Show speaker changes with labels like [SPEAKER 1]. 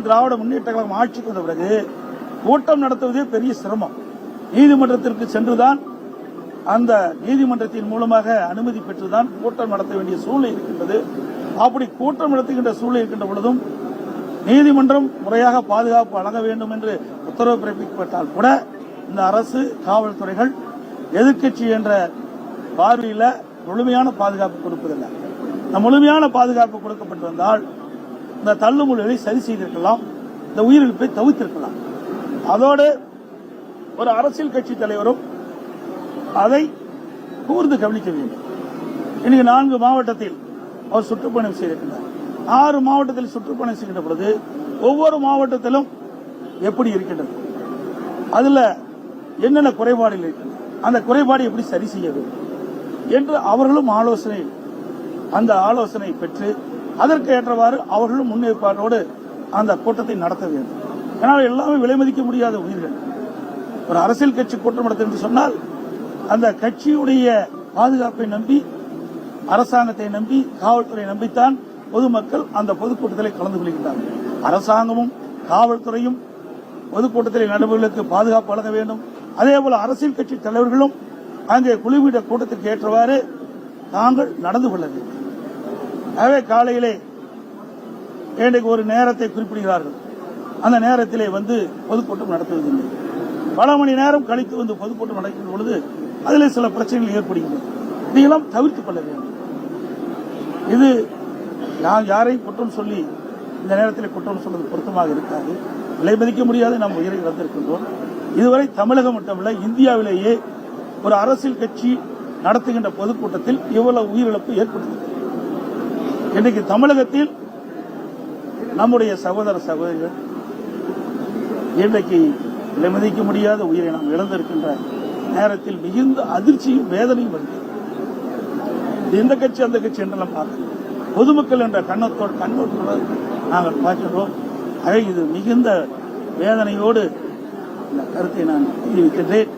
[SPEAKER 1] திராவிட முன்னேற்ற கழகம் ஆட்சிக்கு வந்த பிறகு கூட்டம் நடத்துவதே பெரிய சிரமம். நீதிமன்றத்திற்கு சென்றுதான், அந்த நீதிமன்றத்தின் மூலமாக அனுமதி பெற்றுதான் கூட்டம் நடத்த வேண்டிய சூழ்நிலை இருக்கின்றது. அப்படி கூட்டம் நடத்துகின்ற சூழ்நிலை இருக்கின்ற பொழுதும் நீதிமன்றம் முறையாக பாதுகாப்பு வழங்க வேண்டும் என்று உத்தரவு பிறப்பிக்கப்பட்டால் கூட இந்த அரசு காவல்துறைகள் எதிர்க்கட்சி என்ற பார்வையில் முழுமையான பாதுகாப்பு கொடுப்பதில்லை. இந்த முழுமையான பாதுகாப்பு கொடுக்கப்பட்டிருந்தால் இந்த தள்ளுமுள்களை சரி செய்திருக்கலாம், இந்த உயிரிழப்பை தவிர்த்திருக்கலாம். அதோடு ஒரு அரசியல் கட்சி தலைவரும் அதை கூர்ந்து கவனிக்க வேண்டும். இன்னைக்கு 4 மாவட்டத்தில் அவர் சுற்றுப்பயணம் செய்திருக்கிறார். 6 மாவட்டத்தில் சுற்றுப்பயணம் செய்கின்ற பொழுது ஒவ்வொரு மாவட்டத்திலும் எப்படி இருக்கின்றது, அதுல என்னென்ன குறைபாடுகள் இருக்கின்றன, அந்த குறைபாடு எப்படி சரி செய்ய வேண்டும் என்று அவர்களும் அந்த ஆலோசனை பெற்று அதற்கு ஏற்றவாறு அவர்களும் முன்னேற்பாட்டோடு அந்த கூட்டத்தை நடத்த வேண்டும். ஏன்னால் எல்லாமே விலை மதிக்க முடியாத உயிர்கள். ஒரு அரசியல் கட்சி கூட்டம் நடத்தும் என்று சொன்னால் அந்த கட்சியுடைய பாதுகாப்பை நம்பி, அரசாங்கத்தை நம்பி, காவல்துறை நம்பித்தான் பொதுமக்கள் அந்த பொதுக்கூட்டத்தில் கலந்து கொள்கின்றார்கள். அரசாங்கமும் காவல்துறையும் பொதுக்கூட்டத்தில் நடைபெறுவதற்கு பாதுகாப்பு வழங்க வேண்டும். அதேபோல அரசியல் கட்சி தலைவர்களும் அங்கே குழுவிட கூட்டத்திற்கு ஏற்றவாறு தாங்கள் நடந்து கொள்ள வேண்டும். ஆகவே காலையிலே இன்றைக்கு ஒரு நேரத்தை குறிப்பிடுகிறார்கள். அந்த நேரத்திலே வந்து பொதுக்கூட்டம் நடத்துவதில்லை. பல மணி நேரம் கழித்து வந்து பொதுக்கூட்டம் நடக்கின்ற பொழுது அதில் சில பிரச்சனைகள் ஏற்படுகின்றன. இதையெல்லாம் தவிர்த்துக் கொள்ள வேண்டும். இது நாம் யாரையும் குற்றம் சொல்லி இந்த நேரத்தில் குற்றம் சொல்வது பொருத்தமாக இருக்காது. விலை மதிக்க முடியாத நாம் உயிரை இழந்திருக்கின்றோம். இதுவரை தமிழகம் மட்டுமல்ல, இந்தியாவிலேயே ஒரு அரசியல் கட்சி நடத்துகின்ற பொதுக்கூட்டத்தில் இவ்வளவு உயிரிழப்பு ஏற்பட்டது. இன்றைக்கு தமிழகத்தில் நம்முடைய சகோதர சகோதரிகள் இன்றைக்கு விலை மதிக்க முடியாத உயிரை நாம் இழந்திருக்கின்ற நேரத்தில் மிகுந்த அதிர்ச்சியும் வேதனையும் வருகிறது. இந்த கட்சி அந்த கட்சி என்றெல்லாம் பார்க்கிறோம். பொதுமக்கள் என்ற கண்ணோட்டத்தோடு நாங்கள் பார்க்கிறோம். இது மிகுந்த வேதனையோடு இந்த கருத்தை நான் தெரிவிக்கின்றேன்.